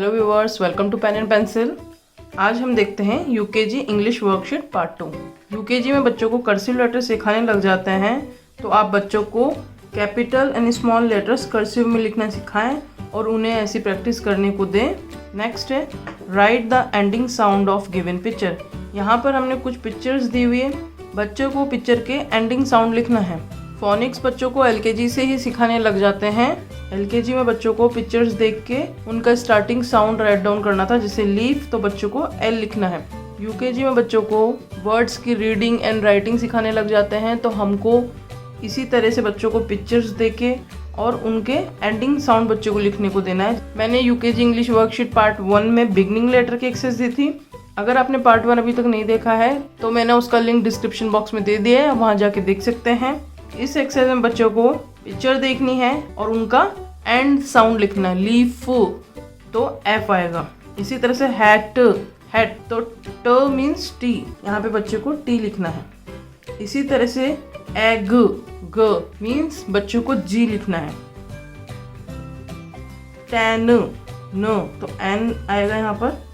Hello viewers, welcome to pen and pencil. आज हम देखते हैं UKG English worksheet part 2। UKG में बच्चों को कर्सिव लेटर सिखाने लग जाते हैं, तो आप बच्चों को capital and small letters cursive में लिखना सिखाएं और उन्हें ऐसी प्रैक्टिस करने को दें। नेक्स्ट है right the ending sound of given picture. यहाँ पर हमने कुछ पिक्चर्स दी हुई है, बच्चों को पिक्चर के एंडिंग साउंड लिखना है। फोनिक्स बच्चों को एलकेजी से ही सिखाने लग जाते हैं। एलकेजी में बच्चों को पिक्चर्स देख के उनका स्टार्टिंग साउंड राइट डाउन करना था, जैसे लीफ तो बच्चों को एल लिखना है। यूकेजी में बच्चों को वर्ड्स की रीडिंग एंड राइटिंग सिखाने लग जाते हैं, तो हमको इसी तरह से बच्चों को पिक्चर्स देके और उनके एंडिंग साउंड बच्चों को लिखने को देना है। मैंने यूकेजी इंग्लिश वर्कशीट पार्ट 1 में बिगनिंग लेटर की एक्सरसाइज दी थी। अगर आपने पार्ट 1 अभी तक नहीं देखा है तो मैंने उसका लिंक डिस्क्रिप्शन बॉक्स में दे दिया है, वहाँ जाके देख सकते हैं। इस एक्सरसाइज में बच्चों को पिक्चर देखनी है और उनका एंड साउंड लिखना है। लीफ तो एफ आएगा। इसी तरह से हैट, हैट तो ट मीन्स टी, यहाँ पे बच्चे को टी लिखना है। इसी तरह से एग, ग मीन्स बच्चों को जी लिखना है। टैन, न तो एन आएगा यहाँ पर।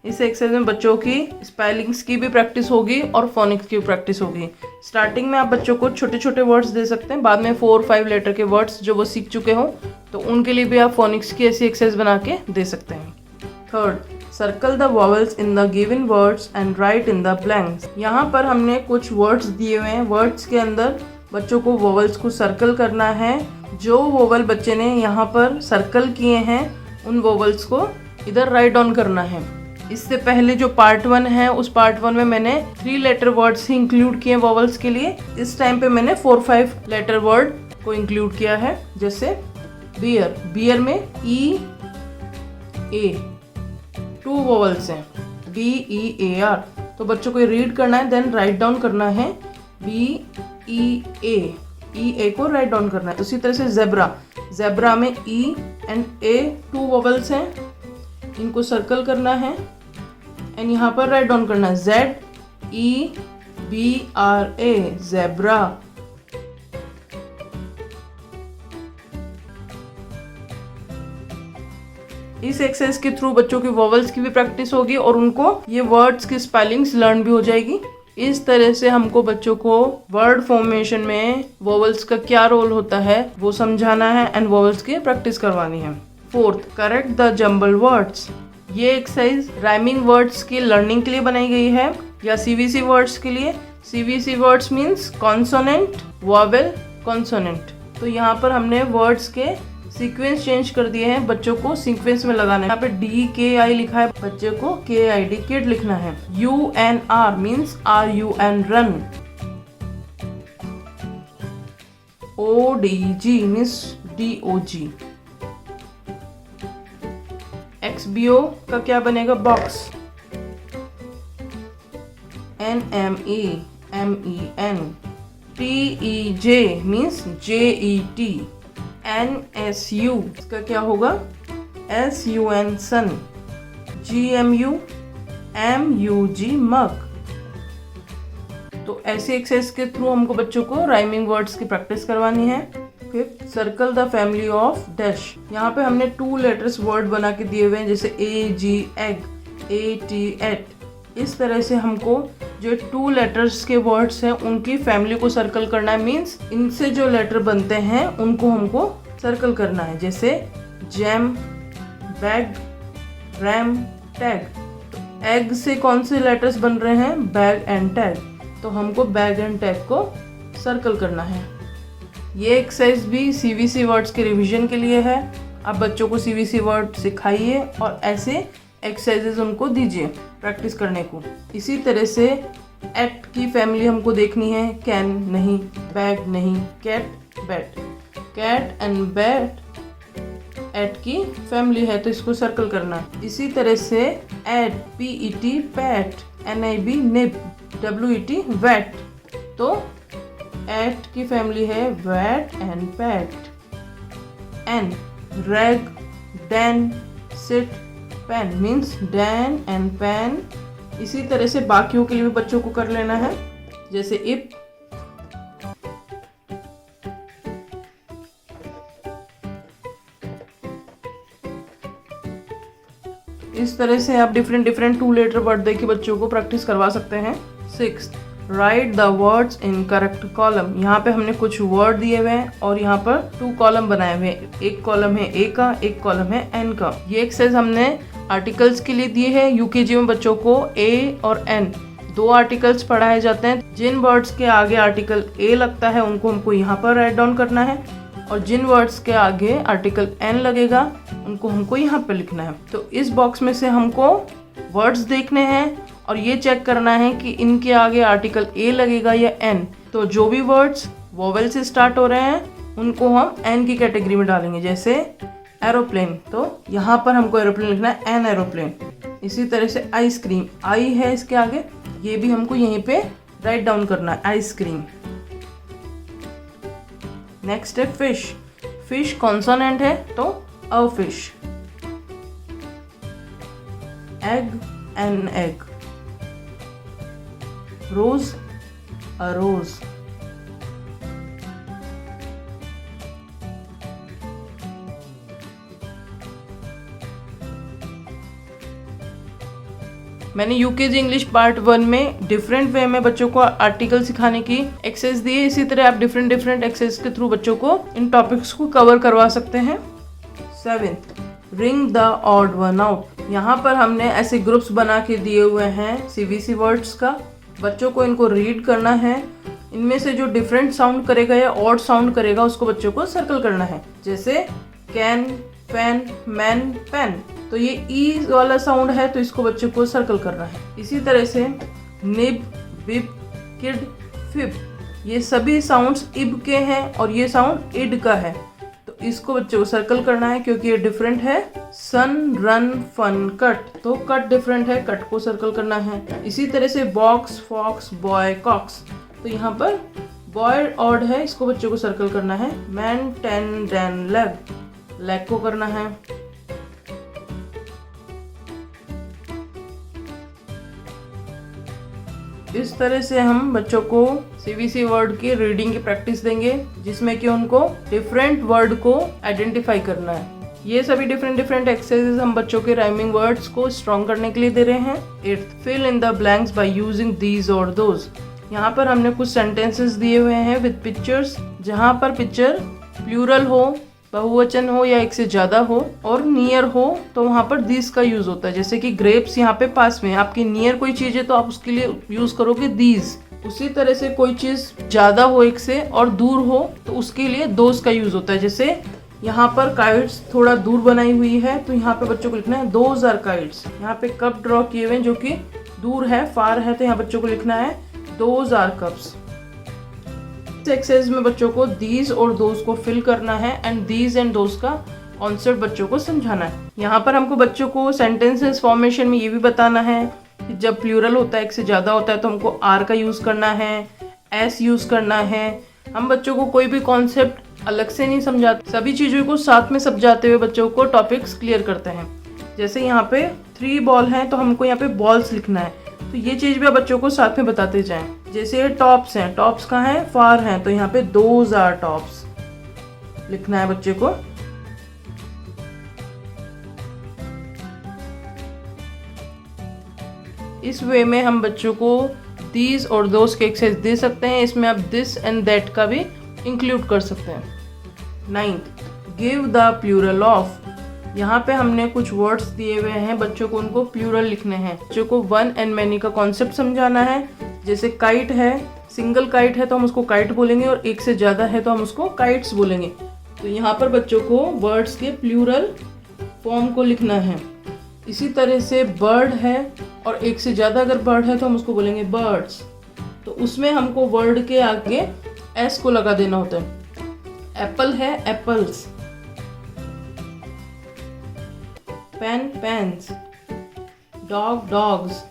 इस एक्सरसाइज में बच्चों की स्पेलिंग्स की भी प्रैक्टिस होगी और फोनिक्स की भी प्रैक्टिस होगी। स्टार्टिंग में आप बच्चों को छोटे छोटे वर्ड्स दे सकते हैं, बाद में 4-5 लेटर के वर्ड्स जो वो सीख चुके हों तो उनके लिए भी आप फोनिक्स की ऐसी एक्सरसाइज बना के दे सकते हैं। Third, circle the vowels in the given words and right in the blanks. यहाँ पर हमने कुछ वर्ड्स दिए हुए हैं, वर्ड्स के अंदर बच्चों को वॉवल्स को सर्कल करना है। जो वॉवल बच्चे ने यहाँ पर सर्कल किए हैं उन वॉवल्स को इधर राइट डाउन करना है। इससे पहले जो पार्ट 1 है उस पार्ट 1 में मैंने 3 लेटर वर्ड्स ही इंक्लूड किए वॉवल्स के लिए। इस टाइम पे मैंने 4-5 लेटर वर्ड को इंक्लूड किया है, जैसे बियर, बियर में ई ए 2 वॉवल्स हैं, बी ई ए आर। तो बच्चों को रीड करना है, देन राइट डाउन करना है बी ई ए को राइट डाउन करना है। उसी तरह से जेब्रा, जेब्रा में ई एंड ए 2 वॉवल्स हैं, इनको सर्कल करना है एंड यहाँ पर राइट डाउन करना है ZEBRA, ज़ेब्रा। इस एक्सरसाइज के थ्रू बच्चों की वॉवल्स की भी प्रैक्टिस होगी और उनको ये वर्ड्स की स्पेलिंग्स लर्न भी हो जाएगी। इस तरह से हमको बच्चों को वर्ड फॉर्मेशन में वॉवल्स का क्या रोल होता है वो समझाना है एंड वॉवल्स की प्रैक्टिस करवानी है। Fourth, correct the jumble words. ये एक्सरसाइज राइमिंग वर्ड्स की लर्निंग के लिए बनाई गई है या सीवीसी वर्ड्स के लिए। CVC words means consonant, vowel, consonant. तो यहाँ पर हमने वर्ड्स के सीक्वेंस चेंज कर दिए हैं, बच्चों को सीक्वेंस में लगाना है। यहाँ पे DKI लिखा है, बच्चे को KID किड लिखना है। UNR means RUN run. ODG means DOG। XBO का क्या बनेगा, box. NME MEN। TEJ means JET। NSU इसका क्या होगा, SUN सन। GMU MUG मग। तो ऐसे एक्सरसाइज के थ्रू हमको बच्चों को राइमिंग वर्ड्स की प्रैक्टिस करवानी है। Fifth, circle the family of dash. यहाँ पे हमने 2 लेटर्स वर्ड बना के दिए हुए हैं, जैसे AG एग, AT एट। इस तरह से हमको जो 2 लेटर्स के वर्ड्स हैं उनकी फैमिली को सर्कल करना है। मीन्स इनसे जो लेटर बनते हैं उनको हमको सर्कल करना है, जैसे jam, bag, RAM, tag. Egg से कौन से लेटर्स बन रहे हैं, बैग एंड टैग, तो हमको बैग एंड टैग को सर्कल करना है। ये एक्सरसाइज भी सीवीसी वर्ड्स के रिवीजन के लिए है। आप बच्चों को सीवीसी वर्ड सिखाइए और ऐसे एक्सरसाइजेज उनको दीजिए प्रैक्टिस करने को। इसी तरह से एट की फैमिली हमको देखनी है, कैन नहीं, बैग नहीं, cat, bat. Cat and bat at की फैमिली है तो इसको सर्कल करना है। इसी तरह से at, PET pat, NIB nib, WET wet. तो एट की फैमिली है wet and pat. An, rag, den, sit, pen means den and pen. इसी तरह से बाकियों के लिए भी बच्चों को कर लेना है, जैसे इप, इस तरह से आप डिफरेंट डिफरेंट 2 लेटर वर्ड दे के बच्चों को प्रैक्टिस करवा सकते हैं। 6, right the words in correct column. यहाँ पे हमने कुछ वर्ड दिए हुए हैं और यहाँ पर 2 कॉलम बनाए हुए हैं। एक कॉलम है ए का, एक कॉलम है एन का। ये एक्सरसाइज हमने आर्टिकल्स के लिए दिए हैं। यूकेजी में बच्चों को ए और एन 2 आर्टिकल्स पढ़ाए जाते हैं। जिन वर्ड्स के आगे आर्टिकल ए लगता है उनको हमको यहाँ पर राइट डाउन करना है और जिन वर्ड्स के आगे आर्टिकल एन लगेगा उनको हमको यहाँ पे लिखना है। तो इस बॉक्स में से हमको वर्ड्स देखने हैं और ये चेक करना है कि इनके आगे आर्टिकल ए लगेगा या एन। तो जो भी वर्ड्स वोवेल से स्टार्ट हो रहे हैं उनको हम एन की कैटेगरी में डालेंगे। जैसे एरोप्लेन, तो यहाँ पर हमको एरोप्लेन लिखना है, एन एरोप्लेन। इसी तरह से आइसक्रीम, आई है इसके आगे, ये भी हमको यहीं पे राइट डाउन करना है, आइसक्रीम। नेक्स्ट है फिश, फिश कॉन्सोनेंट है तो a fish. Egg, an egg. Rose, a rose. मैंने यूकेजी इंग्लिश पार्ट 1 में डिफरेंट वे में बच्चों को आर्टिकल सिखाने की एक्सरसाइज दी है। इसी तरह आप डिफरेंट डिफरेंट एक्सरसाइज के थ्रू बच्चों को इन टॉपिक्स को कवर करवा सकते हैं। 7, ring the odd one out. यहाँ पर हमने ऐसे ग्रुप्स बना के दिए हुए हैं सीवीसी वर्ड्स का। बच्चों को इनको रीड करना है। इनमें से जो डिफरेंट साउंड करेगा या ऑड साउंड करेगा उसको बच्चों को सर्कल करना है। जैसे कैन, पेन, मैन, पेन। तो ये ई वाला साउंड है तो इसको बच्चों को सर्कल करना है। इसी तरह से निब, बिब, किड, फिब, ये सभी साउंड्स इब के हैं और ये साउंड इड का है तो इसको बच्चों को सर्कल करना है क्योंकि ये डिफरेंट है। सन, रन, फन, कट, तो कट डिफरेंट है, कट को सर्कल करना है। इसी तरह से बॉक्स, फॉक्स, बॉय, कॉक्स, तो यहाँ पर बॉय ऑड है, इसको बच्चों को सर्कल करना है। Man, ten, den, leg, leg को करना है। इस तरह से हम बच्चों को सीवीसी वर्ड की रीडिंग की प्रैक्टिस देंगे जिसमें कि उनको डिफरेंट वर्ड को आइडेंटिफाई करना है। ये सभी डिफरेंट डिफरेंट एक्सरसाइजेस हम बच्चों के राइमिंग वर्ड्स को स्ट्रॉन्ग करने के लिए दे रहे हैं। 8, fill in the blanks by using these और दोज। यहाँ पर हमने कुछ सेंटेंसेस दिए हुए हैं विद पिक्चर्स, जहाँ पर पिक्चर प्लूरल हो, बहुवचन हो या एक से ज्यादा हो और नियर हो तो वहाँ पर दीज का यूज होता है। जैसे कि ग्रेप्स यहाँ पे पास में, आपकी नियर कोई चीज है तो आप उसके लिए यूज करोगे दीज। उसी तरह से कोई चीज ज्यादा हो एक से और दूर हो तो उसके लिए दोज का यूज होता है। जैसे यहाँ पर काइट्स थोड़ा दूर बनाई हुई है तो यहाँ पे बच्चों को लिखना है दोज आर काइट्स। यहाँ पे कप ड्रॉ किए हुए हैं जो कि दूर है, फार है, तो यहाँ बच्चों को लिखना है दोज आर कप्स। एक्सरसाइज में बच्चों को दीज और दोज को फिल करना है एंड दीज एंड दोज का कॉन्सेप्ट बच्चों को समझाना है। यहाँ पर हमको बच्चों को सेंटेंसेस फॉर्मेशन में ये भी बताना है कि जब प्लूरल होता है, एक से ज़्यादा होता है, तो हमको आर का यूज़ करना है, एस यूज़ करना है। हम बच्चों को कोई भी कॉन्सेप्ट अलग से नहीं समझाते, सभी चीज़ों को साथ में समझाते हुए बच्चों को टॉपिक्स क्लियर करते हैं। जैसे यहाँ पे 3 बॉल हैं तो हमको यहाँ पे बॉल्स लिखना है, तो ये चीज़ भी आप बच्चों को साथ में बताते जाएं। जैसे ये टॉप्स हैं, टॉप्स कहाँ हैं, फार हैं, तो यहाँ पे दोज आर टॉप्स लिखना है बच्चे को। इस वे में हम बच्चों को दीज और दोज के एक्सरसाइज दे सकते हैं। इसमें आप दिस एंड दैट का भी इंक्लूड कर सकते हैं। 9th, give the plural of. यहाँ पे हमने कुछ वर्ड्स दिए हुए हैं, बच्चों को उनको प्लूरल लिखने हैं। बच्चों को वन एंड मैनी का कॉन्सेप्ट समझाना है। जैसे काइट है, सिंगल काइट है तो हम उसको काइट बोलेंगे और एक से ज़्यादा है तो हम उसको काइट्स बोलेंगे। तो यहाँ पर बच्चों को वर्ड्स के प्लूरल फॉर्म को लिखना है। इसी तरह से बर्ड है और एक से ज़्यादा अगर बर्ड है तो हम उसको बोलेंगे बर्ड्स, तो उसमें हमको वर्ड के आगे एस को लगा देना होता है। एप्पल है, apples. Pen, pens. Dog, dogs.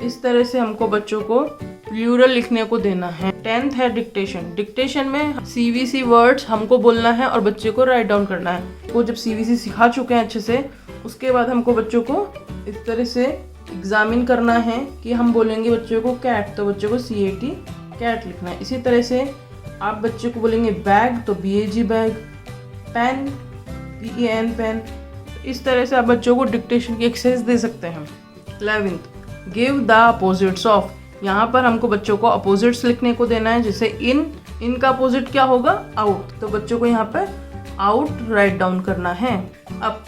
इस तरह से हमको बच्चों को प्लूरल लिखने को देना है। 10th है डिक्टेशन। डिक्टेशन में सीवीसी वर्ड्स हमको बोलना है और बच्चे को राइट डाउन करना है। वो जब सीवीसी सिखा चुके हैं अच्छे से, उसके बाद हमको बच्चों को इस तरह से एग्जामिन करना है कि हम बोलेंगे बच्चों को कैट तो बच्चों को CAT कैट लिखना है। इसी तरह से आप बच्चे को बोलेंगे बैग तो BAG bag. Pen PEN pen. इस तरह से आप बच्चों को डिक्टेशन की एक्सरसाइज दे सकते हैं। 11th, give the opposites of. यहाँ पर हमको बच्चों को अपोजिट्स लिखने को देना है, जैसे इन का अपोजिट क्या होगा, आउट। तो बच्चों को यहाँ पे आउट राइट डाउन करना है। अप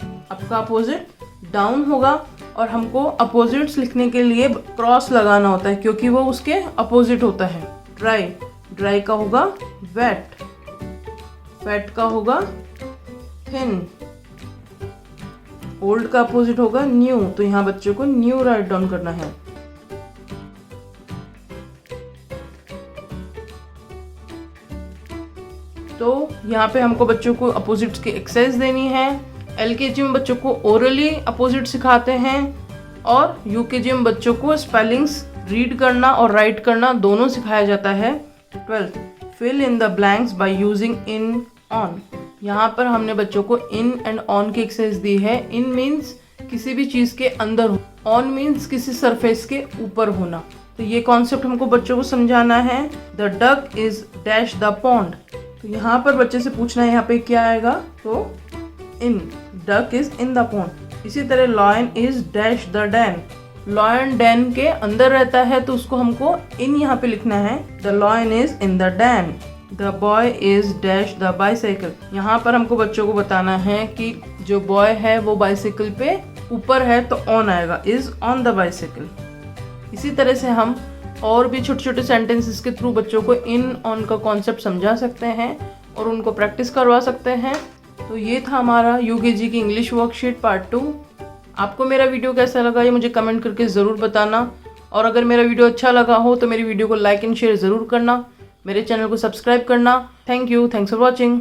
का अपोजिट डाउन होगा और हमको अपोजिट्स लिखने के लिए क्रॉस लगाना होता है क्योंकि वो उसके अपोजिट होता है। ड्राई का होगा वेट, वेट का होगा थिन, ओल्ड का अपोजिट होगा न्यू। तो यहाँ बच्चों को न्यू राइट डाउन करना है। तो यहाँ पे हमको बच्चों को अपोजिट्स की एक्सरसाइज देनी है। एलकेजी में बच्चों को ओरली अपोजिट सिखाते हैं और यूकेजी में बच्चों को स्पेलिंग्स रीड करना और राइट करना दोनों सिखाया जाता है। 12th, fill in the blanks by using in on. यहाँ पर हमने बच्चों को इन एंड ऑन की एक्सरसाइज दी है। इन मीन्स किसी भी चीज के अंदर हो, ऑन मीन्स किसी सरफेस के ऊपर होना। तो ये कॉन्सेप्ट हमको बच्चों को समझाना है। The duck is dash the pond. तो यहाँ पर बच्चे से पूछना है यहाँ पे क्या आएगा, तो in, duck is in the pond. इसी तरह lion is dash the den. Lion den के अंदर रहता है तो उसको हमको इन यहाँ पे लिखना है। The lion is in the Dan. The boy is dash the bicycle. यहाँ पर हमको बच्चों को बताना है कि जो बॉय है वो बाइसाइकिल पे ऊपर है तो ऑन आएगा, इज ऑन द बाइसाइकिल। इसी तरह से हम और भी छोटे छोटे सेंटेंसेस के थ्रू बच्चों को इन ऑन का कॉन्सेप्ट समझा सकते हैं और उनको प्रैक्टिस करवा सकते हैं। तो ये था हमारा यूकेजी की इंग्लिश वर्कशीट पार्ट 2। आपको मेरा वीडियो कैसा लगा ये मुझे कमेंट करके ज़रूर बताना, और अगर मेरा वीडियो अच्छा लगा हो तो मेरी वीडियो को लाइक एंड शेयर ज़रूर करना, मेरे चैनल को सब्सक्राइब करना। Thank you, thanks for watching.